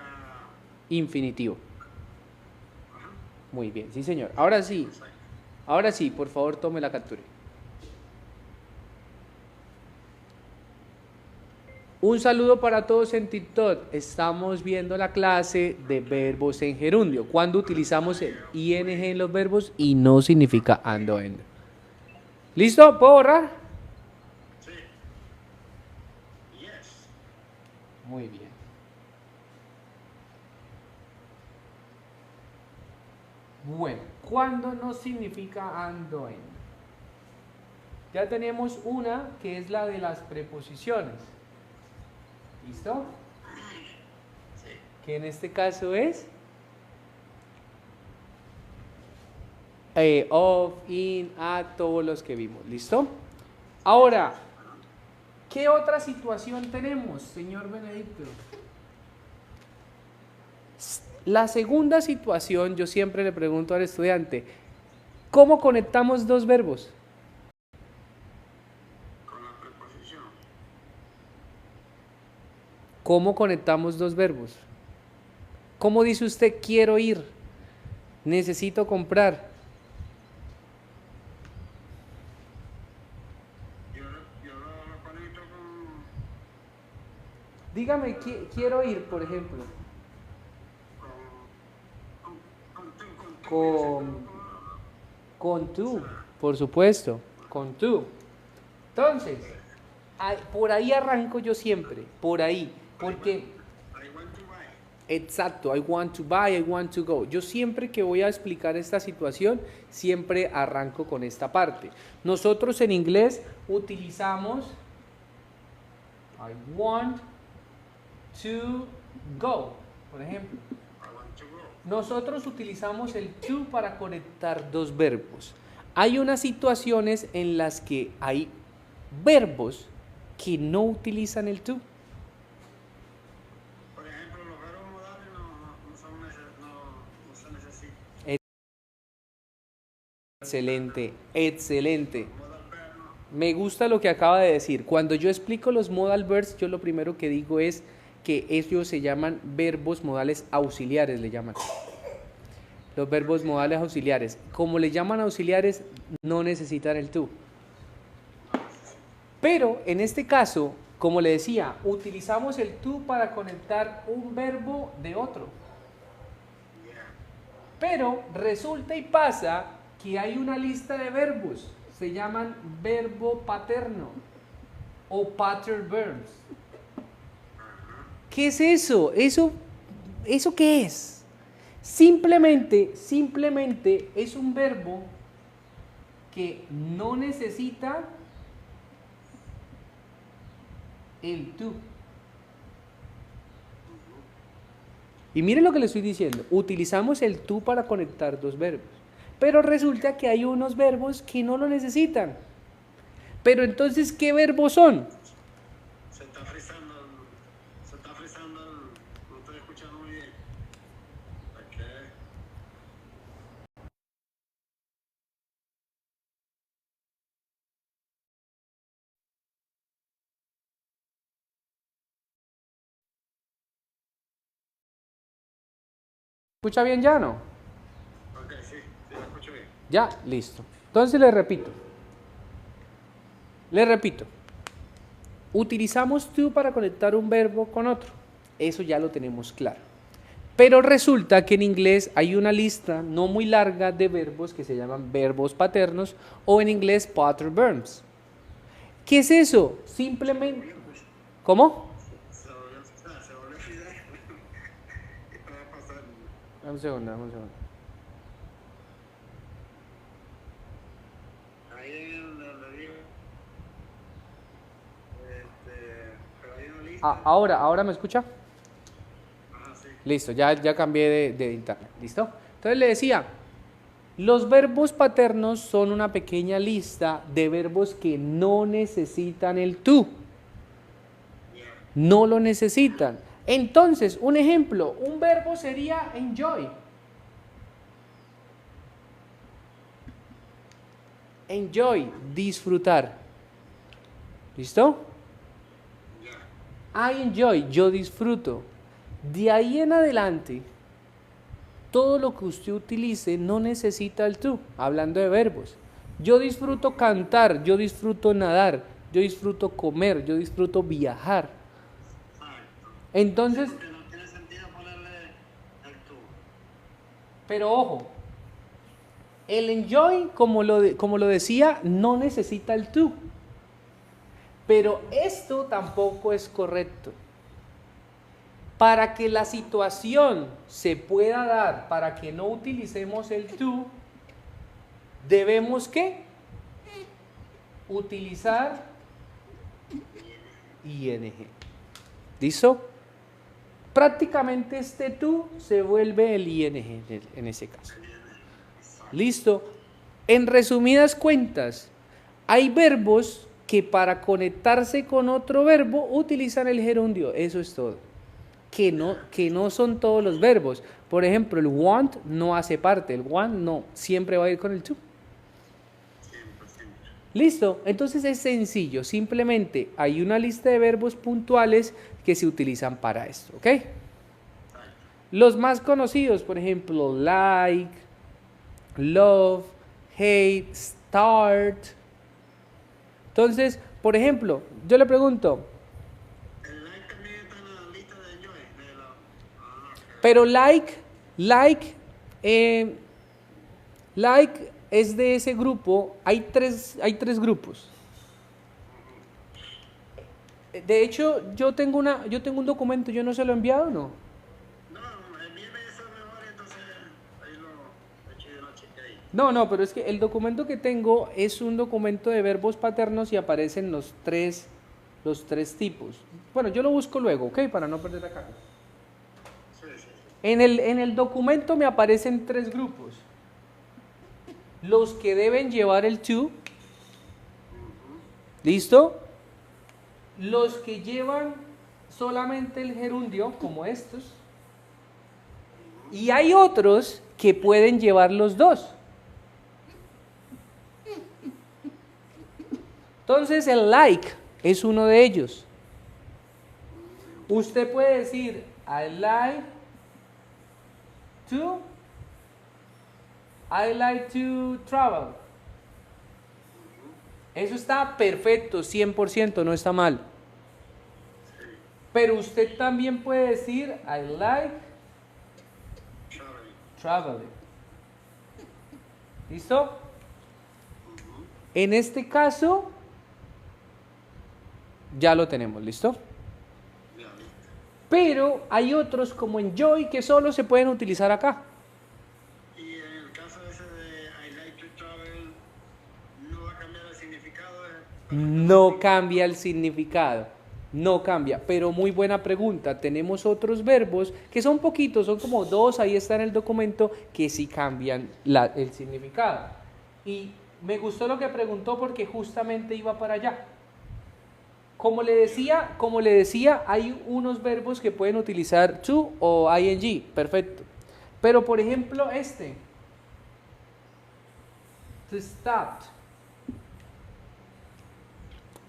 infinitivo. Ajá, Muy bien, sí, señor. Ahora sí, exacto. por favor, tome la captura. Un saludo para todos en TikTok. Estamos viendo la clase de verbos en gerundio. Cuando utilizamos el ing en los verbos y no significa ando, endo. ¿Listo? ¿Puedo borrar? Sí. Yes. Muy bien. Bueno, ¿cuándo no significa ando, endo? Ya tenemos una que es la de las preposiciones. ¿Listo? Sí. Que en este caso es of, in, at, todos los que vimos. ¿Listo? Ahora, ¿qué otra situación tenemos, señor Benedicto? La segunda situación, yo siempre le pregunto al estudiante, ¿cómo conectamos dos verbos? con la preposición. ¿Cómo conectamos dos verbos? ¿Cómo dice usted quiero ir? Necesito comprar. Yo lo conecto Dígame, quiero ir, por ejemplo. con Con tú, por supuesto, con tú. Entonces, por ahí arranco yo siempre, por ahí, porque, I want to buy. exacto, I want to buy, I want to go. Yo siempre que voy a explicar esta situación, siempre arranco con esta parte. Nosotros en inglés utilizamos I want to go, por ejemplo. I want to go. Nosotros utilizamos el to para conectar dos verbos. Hay unas situaciones en las que hay verbos que no utilizan el to. Por ejemplo, los verbos modales no se necesitan. Excelente, excelente. Modal verb no. Me gusta lo que acaba de decir. Cuando yo explico los modal verbs, yo lo primero que digo es que ellos se llaman verbos modales auxiliares, le llaman. Los verbos modales auxiliares. Como le llaman auxiliares, no necesitan el to. Pero en este caso, como le decía, utilizamos el to para conectar un verbo de otro. Pero resulta y pasa que hay una lista de verbos. Se llaman verbo paterno o pattern verbs. ¿Qué es eso? ¿Eso qué es? Simplemente es un verbo que no necesita el to. Y miren lo que le estoy diciendo. Utilizamos el to para conectar dos verbos. Pero resulta que hay unos verbos que no lo necesitan. Pero entonces, ¿qué verbos son? Se está frizando, no estoy escuchando muy bien. Ok. ¿Escucha bien ya, no? Ok, sí, lo escucho bien. Ya, listo. Entonces le repito. Utilizamos to para conectar un verbo con otro. Eso ya lo tenemos claro. Pero resulta que en inglés hay una lista no muy larga de verbos que se llaman verbos paternos o en inglés pattern verbs. ¿Qué es eso? Simplemente... ¿Cómo? Se volvió fidel. ¿Qué estaba pasando? Dame un segundo. Ahí en donde digo, pero hay una lista. Ahora me escucha. Ajá, sí. Listo, ya cambié de internet. ¿Listo? Entonces le decía, los verbos paternos son una pequeña lista de verbos que no necesitan el to. No lo necesitan. Entonces, un ejemplo, un verbo sería enjoy. Enjoy, disfrutar. ¿Listo? I enjoy, yo disfruto. De ahí en adelante, todo lo que usted utilice no necesita el to, hablando de verbos. Yo disfruto cantar, yo disfruto nadar, yo disfruto comer, yo disfruto viajar. Exacto. Entonces, Porque no tiene sentido ponerle el tú. pero ojo, el enjoy, como lo decía, no necesita el to. Pero esto tampoco es correcto. Para que la situación se pueda dar, para que no utilicemos el to, debemos ¿qué? Utilizar ing. ¿Listo? Prácticamente este to se vuelve el ing en ese caso. ¿Listo? En resumidas cuentas, hay verbos que para conectarse con otro verbo utilizan el gerundio. Eso es todo. Que no son todos los verbos. Por ejemplo, el want no hace parte, el want no, siempre va a ir con el to. Siempre, siempre. Listo, entonces es sencillo, simplemente hay una lista de verbos puntuales que se utilizan para esto, ¿ok? Exacto. Los más conocidos, por ejemplo, like, love, hate, start. Entonces, por ejemplo, yo le pregunto, El like también está en la lista de enjoy. De la, pero like es de ese grupo, hay tres grupos. De hecho, yo tengo un documento, yo no se lo he enviado, ¿no? no, envíeme eso mejor, entonces ahí lo eché de noche ahí. No, pero es que el documento que tengo es un documento de verbos paternos y aparecen los tres tipos. Bueno, yo lo busco luego, ¿ok? Para no perder acá. Sí, sí, sí. En el documento me aparecen tres grupos. Los que deben llevar el to. ¿Listo? Los que llevan solamente el gerundio, como estos. Y hay otros que pueden llevar los dos. Entonces el like es uno de ellos. Usted puede decir I like to travel. Eso está perfecto, 100%, no está mal. Pero usted también puede decir I like traveling. ¿Listo? En este caso ya lo tenemos, ¿listo? Ya, listo. Pero hay otros como enjoy que solo se pueden utilizar acá. Y en el caso ese de I like to travel, ¿no va a cambiar el significado? No cambia el significado, no cambia, pero muy buena pregunta. Tenemos otros verbos que son poquitos, son como 2, ahí está en el documento, que sí cambian el significado. Y me gustó lo que preguntó porque justamente iba para allá. Como le decía, hay unos verbos que pueden utilizar to o ing, perfecto. Pero por ejemplo to stop.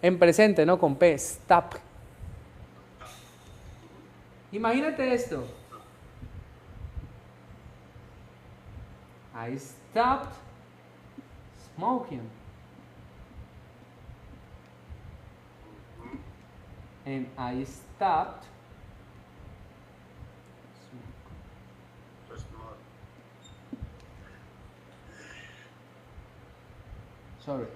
En presente, ¿no? Con P, stop. Imagínate esto. I stopped smoking. And I stopped Pues no. sorry.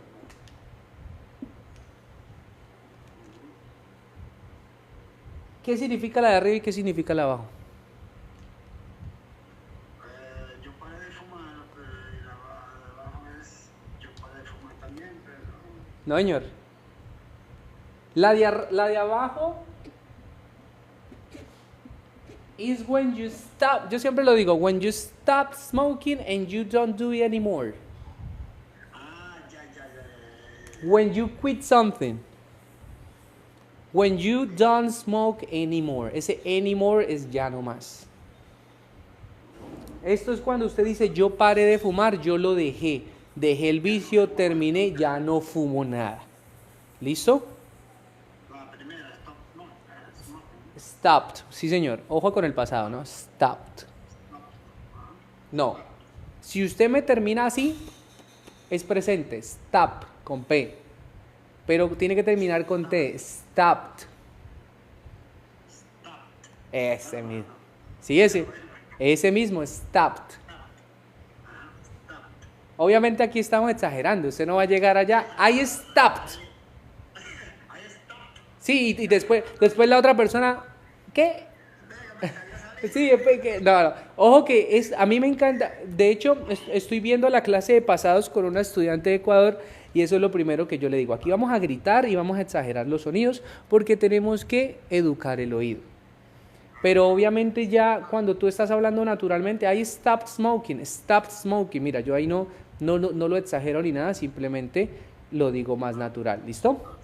¿Qué significa la de arriba y qué significa la de abajo? Yo paré de fumar, pero y la de abajo es yo paré de fumar también, pero No, señor. La de abajo is when you stop. Yo siempre lo digo, when you stop smoking and you don't do it anymore. ya. When you quit something. When you don't smoke anymore. Ese anymore es ya no más. Esto es cuando usted dice yo paré de fumar, yo lo dejé. Dejé el vicio, terminé, ya no fumo nada. ¿Listo? La primera, stop, no, smoking. Stopped. Sí, señor. Ojo con el pasado, ¿no? Stopped. No. Si usted me termina así, es presente. Stop, con P. Pero tiene que terminar con T. Stopped. Ese mismo. Sí, ese mismo. Stopped. Obviamente aquí estamos exagerando. Usted no va a llegar allá. I stopped. Sí, y después la otra persona, ¿qué? Sí, no. Ojo que a mí me encanta. De hecho, estoy viendo la clase de pasados con una estudiante de Ecuador y eso es lo primero que yo le digo. Aquí vamos a gritar y vamos a exagerar los sonidos porque tenemos que educar el oído. Pero obviamente ya cuando tú estás hablando naturalmente, I stopped smoking. Mira, yo ahí no lo exagero ni nada, simplemente lo digo más natural. ¿Listo?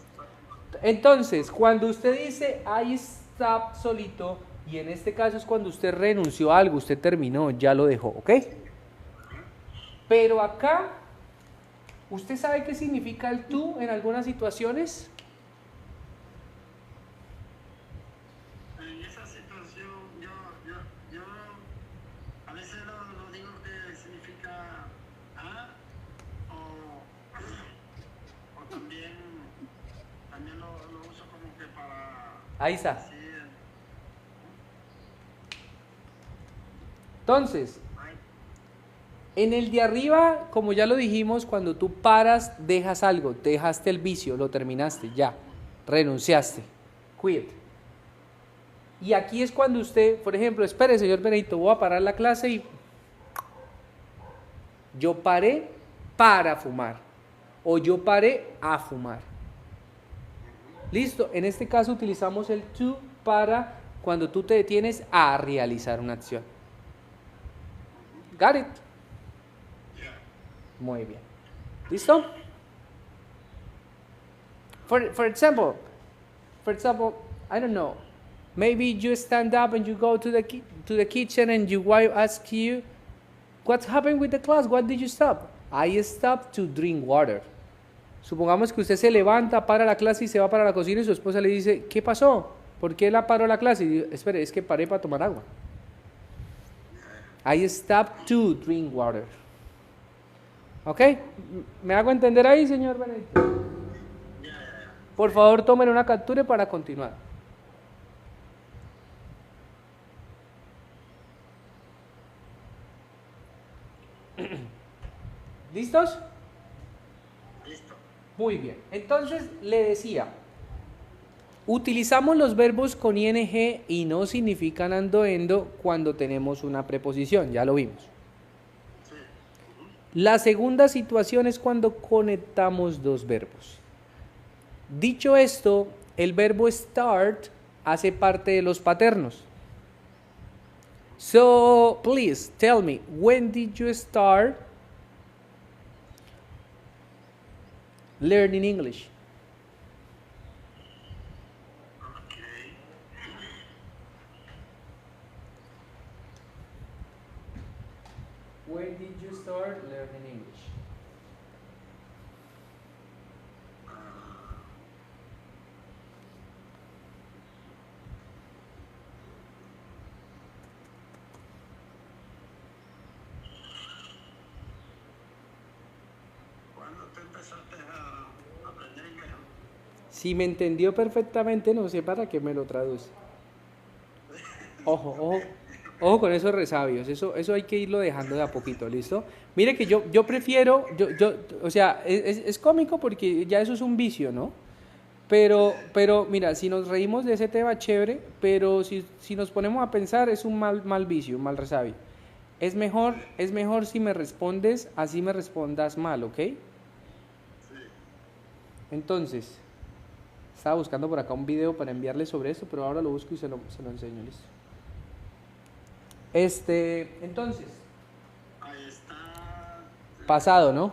Entonces, cuando usted dice I stopped solito, Y en este caso es cuando usted renunció a algo, usted terminó, ya lo dejó, ¿ok? Pero acá, ¿usted sabe qué significa el tú en algunas situaciones? En esa situación, yo a veces lo digo que significa o, o también lo uso como que para Ahí está. decir, Entonces, ay, en el de arriba, como ya lo dijimos, cuando tú paras, dejas algo, dejaste el vicio, lo terminaste, ya, renunciaste, quit. Y aquí es cuando usted, por ejemplo, espere, señor Benedito, voy a parar la clase y yo paré para fumar o yo paré a fumar. Listo, en este caso utilizamos el to para cuando tú te detienes a realizar una acción. Got it? yeah. Muy bien. ¿Listo? For example, I don't know. Maybe you stand up and you go to the kitchen and your wife asks you, "What's happened with the class? What did you stop?" I stopped to drink water. Supongamos que usted se levanta, para la clase y se va para la cocina y su esposa le dice, ¿qué pasó? ¿Por qué la paró la clase? Y dice, espere, es que paré para tomar agua. I stopped to drink water. ¿Ok? ¿Me hago entender ahí, señor Benedicto? Por favor, tomen una captura para continuar. ¿Listos? Listo. Muy bien. Entonces, le decía, utilizamos los verbos con ing y no significan ando-endo cuando tenemos una preposición, ya lo vimos. Sí. La segunda situación es cuando conectamos dos verbos. Dicho esto, el verbo start hace parte de los paternos. So, please tell me, when did you start learning English? Okay. When did you start learning English? ¿Cuándo tú empezaste a aprender inglés? Si me entendió perfectamente, no sé para qué me lo traduce. Ojo, ojo, ojo con esos resabios, eso hay que irlo dejando de a poquito, ¿listo? Mire que yo prefiero, o sea, es cómico porque ya eso es un vicio, ¿no? Pero mira, si nos reímos de ese tema, chévere, pero si nos ponemos a pensar, es un mal vicio, un mal resabio. Es mejor si me respondes, así me respondas mal, ¿ok? Sí. Entonces, estaba buscando por acá un video para enviarle sobre esto, pero ahora lo busco y se lo enseño, listo. Entonces, Ahí está. pasado, ¿no?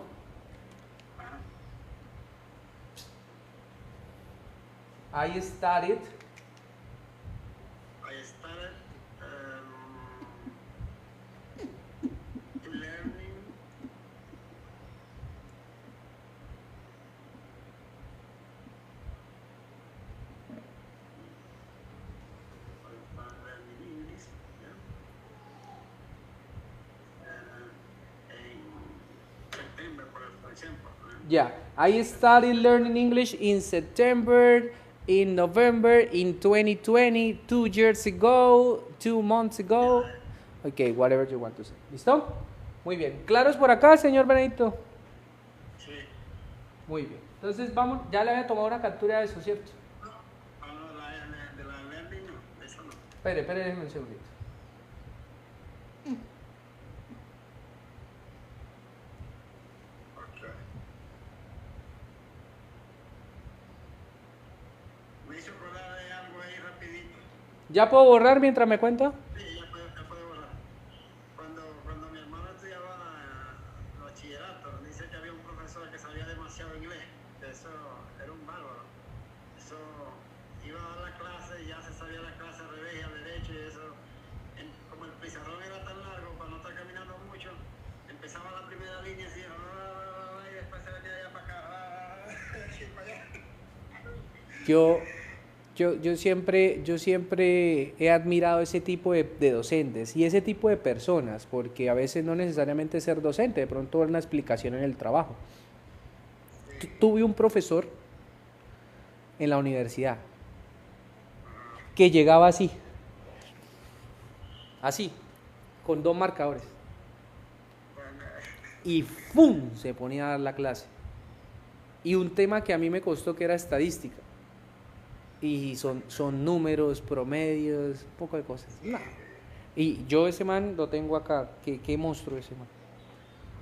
I started I started learning English, yeah. En septiembre, por ejemplo. Yeah, I started learning English in September, in November, in 2020, 2 years ago, 2 months ago. Okay, whatever you want to say. ¿Listo? Muy bien. ¿Claros por acá, señor Benedicto? Sí. Muy bien. Entonces, vamos, ya le había tomado una captura de eso, ¿cierto? No, de la learning no, de eso no. Espere, déjeme un segundito. Ok. Me hizo acordar de algo ahí rapidito. ¿Ya puedo borrar mientras me cuenta? Sí, ya puede borrar. Cuando mi hermano estudiaba bachillerato, dice que había un profesor que sabía demasiado inglés. Que eso era un bárbaro. Eso iba a dar la clase y ya se sabía la clase al revés y al derecho y eso. Como el pizarrón era tan largo para no estar caminando mucho, empezaba la primera línea así, y después se venía allá para acá, y para allá. Yo siempre he admirado ese tipo de docentes y ese tipo de personas, porque a veces no necesariamente ser docente, de pronto dar una explicación en el trabajo. Tuve un profesor en la universidad que llegaba así, con dos marcadores, y ¡pum! Se ponía a dar la clase. Y un tema que a mí me costó, que era estadística. Y son números, promedios, un poco de cosas. No. Y yo ese man lo tengo acá, qué monstruo ese man.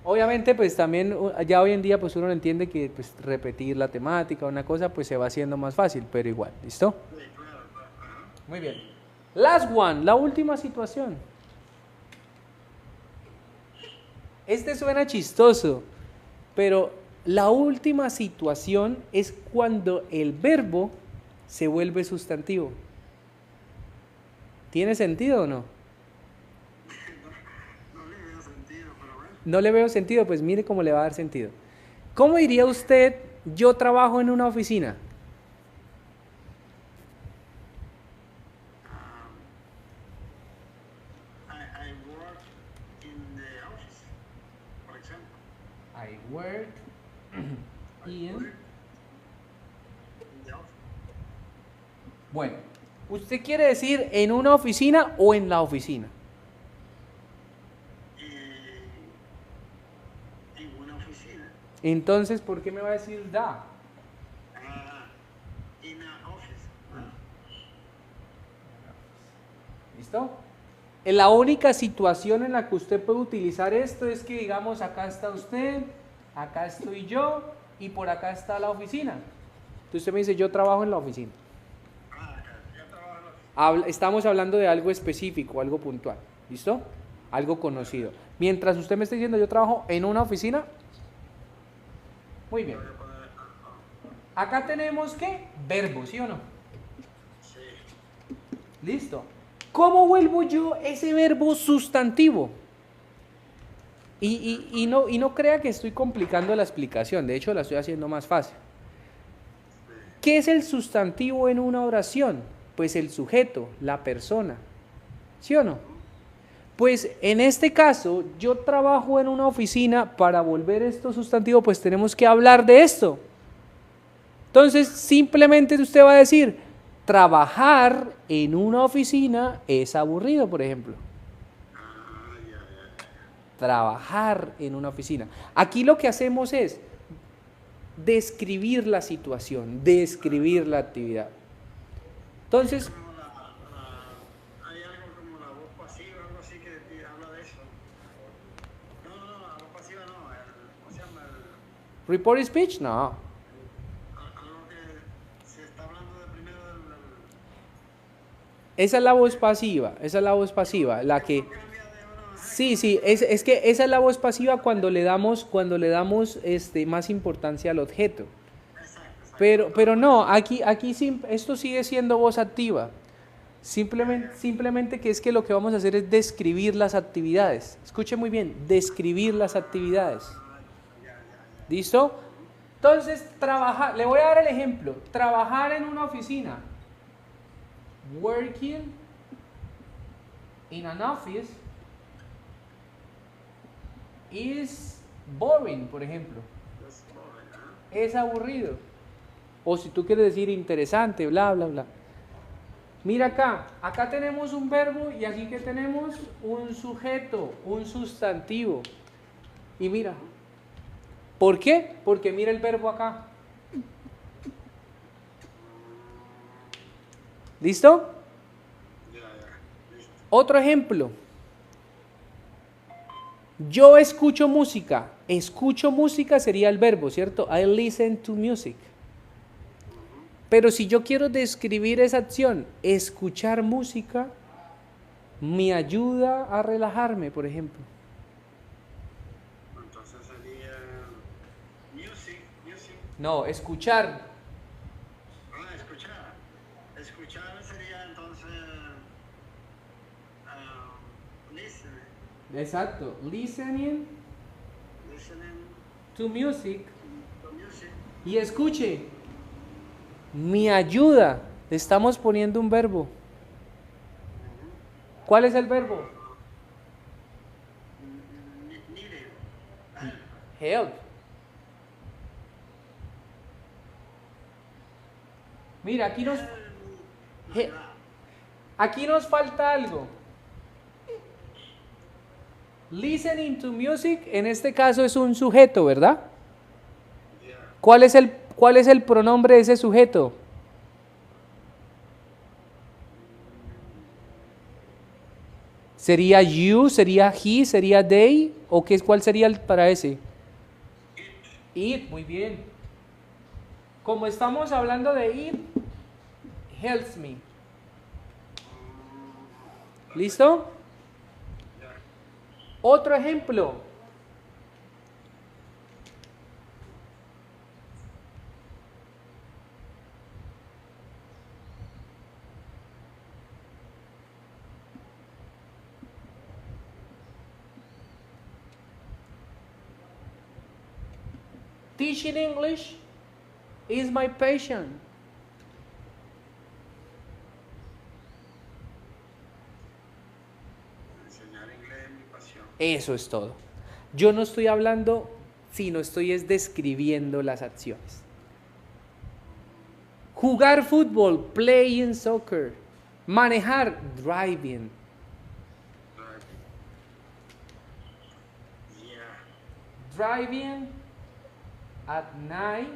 Obviamente pues también ya hoy en día pues uno entiende que pues repetir la temática, una cosa pues se va haciendo más fácil, pero igual, ¿listo? Muy bien. Last one, la última situación. Este suena chistoso, pero la última situación es cuando el verbo se vuelve sustantivo. ¿Tiene sentido o no? No le veo sentido, pero bueno. No le veo sentido, pues mire cómo le va a dar sentido. ¿Cómo diría usted, yo trabajo en una oficina? I work in the office, por ejemplo. I work in... In the office. Bueno, ¿usted quiere decir en una oficina o en la oficina? En una oficina. Entonces, ¿por qué me va a decir da? In a office. ¿Listo? La única situación en la que usted puede utilizar esto es que, digamos, acá está usted, acá estoy yo y por acá está la oficina. Entonces usted me dice, yo trabajo en la oficina. Yo trabajo en la oficina. Estamos hablando de algo específico, algo puntual. ¿Listo? Algo conocido. Mientras usted me está diciendo, yo trabajo en una oficina. Muy bien. Acá tenemos, ¿qué? Verbo, ¿sí o no? Sí. Listo. ¿Cómo vuelvo yo ese verbo sustantivo? Y no crea que estoy complicando la explicación, de hecho la estoy haciendo más fácil. ¿Qué es el sustantivo en una oración? Pues el sujeto, la persona. ¿Sí o no? Pues en este caso, yo trabajo en una oficina, para volver esto sustantivo, pues tenemos que hablar de esto. Entonces, simplemente usted va a decir, trabajar en una oficina es aburrido, por ejemplo. Trabajar en una oficina. Aquí lo que hacemos es describir la situación, describir la actividad. Entonces, Hay algo como la voz pasiva, algo así que habla de eso. No, la voz pasiva no. ¿Cómo se llama? report speech, no. Algo que se está hablando de primero del Esa es la voz pasiva, la que... cambia de uno. Sí, es que esa es la voz pasiva cuando le damos más importancia al objeto. Pero no, aquí esto sigue siendo voz activa. Simplemente que es que lo que vamos a hacer es describir las actividades. Escuche muy bien, describir las actividades. ¿Listo? Entonces, trabajar, le voy a dar el ejemplo. Trabajar en una oficina. Working in an office is boring, por ejemplo. Es aburrido. O si tú quieres decir interesante, bla, bla, bla. Mira acá tenemos un verbo y aquí que tenemos un sujeto, un sustantivo. Y mira, ¿por qué? Porque mira el verbo acá. ¿Listo? Otro ejemplo. Yo escucho música. Escucho música sería el verbo, ¿cierto? I listen to music. Pero si yo quiero describir esa acción, escuchar música, me ayuda a relajarme, por ejemplo. Entonces sería music. No, escuchar. Escuchar. Exacto. Listening listening to music. to music. Y escuche. Me ayuda. Le estamos poniendo un verbo. ¿Cuál es el verbo? Needed. Help. Mira, aquí nos falta algo. Listening to music, en este caso es un sujeto, ¿verdad? Yeah. ¿Cuál es el pronombre de ese sujeto? ¿Sería you, sería he, sería they? ¿O cuál sería para ese? It, muy bien. Como estamos hablando de it, helps me. ¿Listo? Otro ejemplo. Teaching English is my passion. Enseñar inglés es mi pasión. Eso es todo. Yo no estoy hablando, sino estoy describiendo las acciones. Jugar fútbol, playing soccer. Manejar, driving. Yeah. Driving at night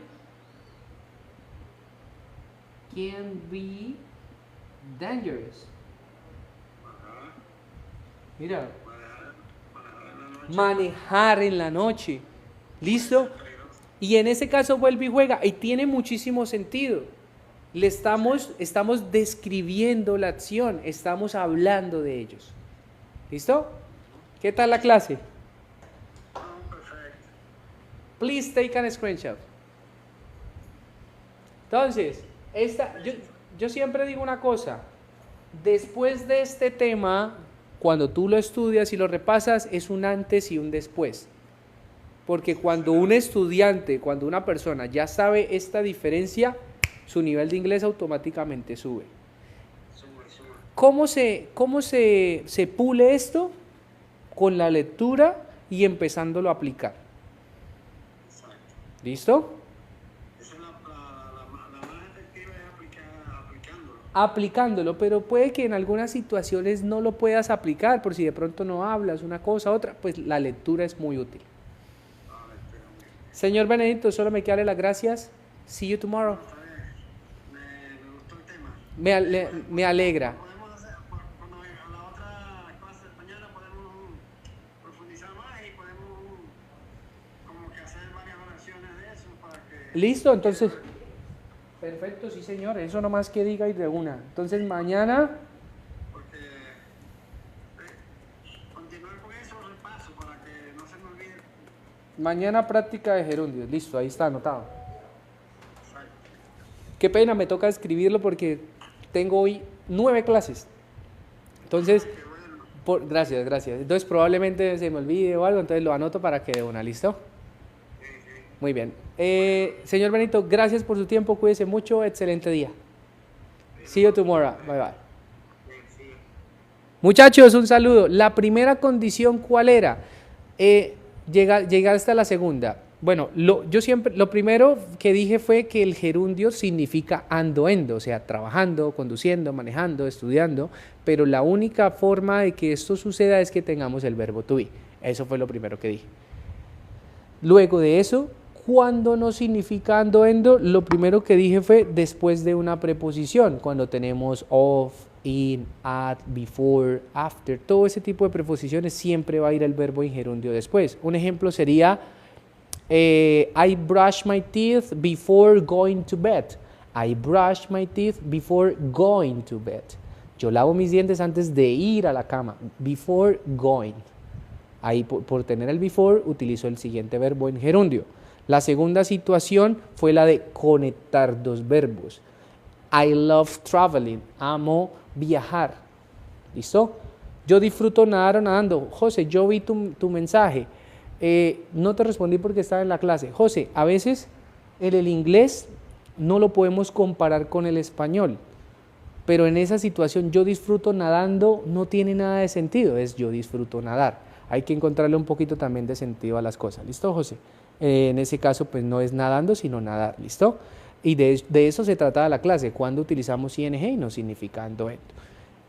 can be dangerous. Ajá. Mira, Manejar en la noche. manejar en la noche. ¿Listo? Y en ese caso vuelve y juega. Y tiene muchísimo sentido. Le estamos describiendo la acción. Estamos hablando de ellos. ¿Listo? ¿Qué tal la clase? Perfecto. Please take a screenshot. Entonces, yo siempre digo una cosa. Después de este tema, cuando tú lo estudias y lo repasas, es un antes y un después. Porque cuando un estudiante, cuando una persona ya sabe esta diferencia, su nivel de inglés automáticamente sube. ¿Cómo se pule esto? Con la lectura y empezándolo a aplicar. Exacto. ¿Listo? Esa es la más efectiva, es aplicándolo. Aplicándolo, pero puede que en algunas situaciones no lo puedas aplicar, por si de pronto no hablas una cosa, otra, pues la lectura es muy útil. Señor Benedicto, solo me queda darle las gracias. See you tomorrow. Está bien. Me gustó el tema. Me alegra. Podemos hacer, cuando a la otra clase mañana podemos profundizar más y podemos como que hacer varias oraciones de eso para que... Listo, entonces. Perfecto, sí señor, eso nomás que diga y de una. Entonces mañana, Porque continuar con eso, repaso para que no se me olvide. mañana práctica de gerundios. Listo, ahí está anotado. Exacto. Qué pena, me toca escribirlo porque tengo hoy 9 clases. Entonces, Qué bueno. gracias. Entonces probablemente se me olvide o algo, entonces lo anoto para que de una, ¿listo? Muy bien. Señor Benito, gracias por su tiempo, cuídese mucho, excelente día. See you tomorrow, bye bye. Sí. Muchachos, un saludo. La primera condición, ¿cuál era? Llegar hasta la segunda. Bueno, lo primero que dije fue que el gerundio significa ando, o sea, trabajando, conduciendo, manejando, estudiando, pero la única forma de que esto suceda es que tengamos el verbo to be. Eso fue lo primero que dije. Luego de eso, cuando no significa ando, lo primero que dije fue después de una preposición, cuando tenemos of, in, at, before, after, todo ese tipo de preposiciones siempre va a ir el verbo en gerundio después. Un ejemplo sería I brush my teeth before going to bed. I brush my teeth before going to bed. Yo lavo mis dientes antes de ir a la cama. Before going. Ahí por tener el before utilizo el siguiente verbo en gerundio. La segunda situación fue la de conectar dos verbos. I love traveling. Amo viajar. ¿Listo? Yo disfruto nadar o nadando. José, yo vi tu mensaje. No te respondí porque estaba en la clase. José, a veces el inglés no lo podemos comparar con el español, pero en esa situación yo disfruto nadando no tiene nada de sentido, es yo disfruto nadar. Hay que encontrarle un poquito también de sentido a las cosas. ¿Listo, José? En ese caso, pues no es nadando, sino nadar. ¿Listo? Y de eso se trataba la clase, cuando utilizamos ing y no significando endo.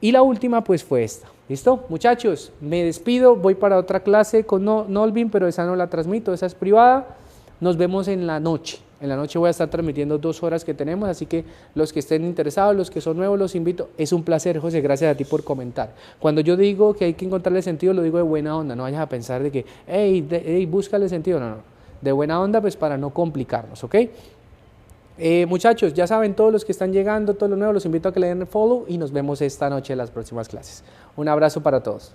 Y la última pues fue esta. ¿Listo? Muchachos, me despido, voy para otra clase con Nolvin, pero esa no la transmito, esa es privada. Nos vemos en la noche. En la noche voy a estar transmitiendo 2 horas que tenemos, así que los que estén interesados, los que son nuevos, los invito. Es un placer, José, gracias a ti por comentar. Cuando yo digo que hay que encontrarle sentido, lo digo de buena onda, no vayas a pensar de que, hey, búscale sentido, no. De buena onda, pues para no complicarnos, ¿ok? Muchachos, ya saben, todos los que están llegando, todos los nuevos, los invito a que le den follow y nos vemos esta noche en las próximas clases. Un abrazo para todos.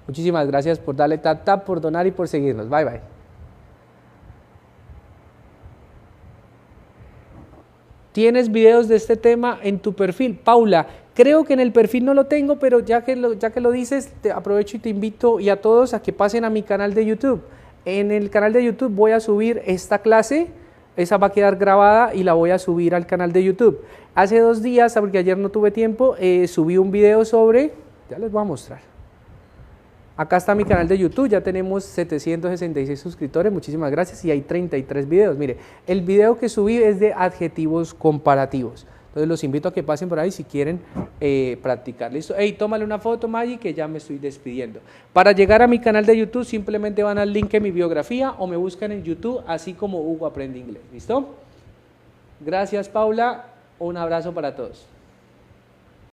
Muchísimas gracias por darle tap, por donar y por seguirnos. Bye, bye. ¿Tienes videos de este tema en tu perfil? Paula, creo que en el perfil no lo tengo, pero ya que lo dices, te aprovecho y te invito y a todos a que pasen a mi canal de YouTube. En el canal de YouTube voy a subir esta clase. Esa va a quedar grabada y la voy a subir al canal de YouTube. Hace 2 días, porque ayer no tuve tiempo, subí un video sobre, ya les voy a mostrar. Acá está mi canal de YouTube, ya tenemos 766 suscriptores, muchísimas gracias, y hay 33 videos. Mire, el video que subí es de adjetivos comparativos. Entonces los invito a que pasen por ahí si quieren practicar. ¿Listo? Hey, tómale una foto, Maggi, que ya me estoy despidiendo. Para llegar a mi canal de YouTube simplemente van al link en mi biografía o me buscan en YouTube, así como Hugo Aprende Inglés. ¿Listo? Gracias, Paula. Un abrazo para todos.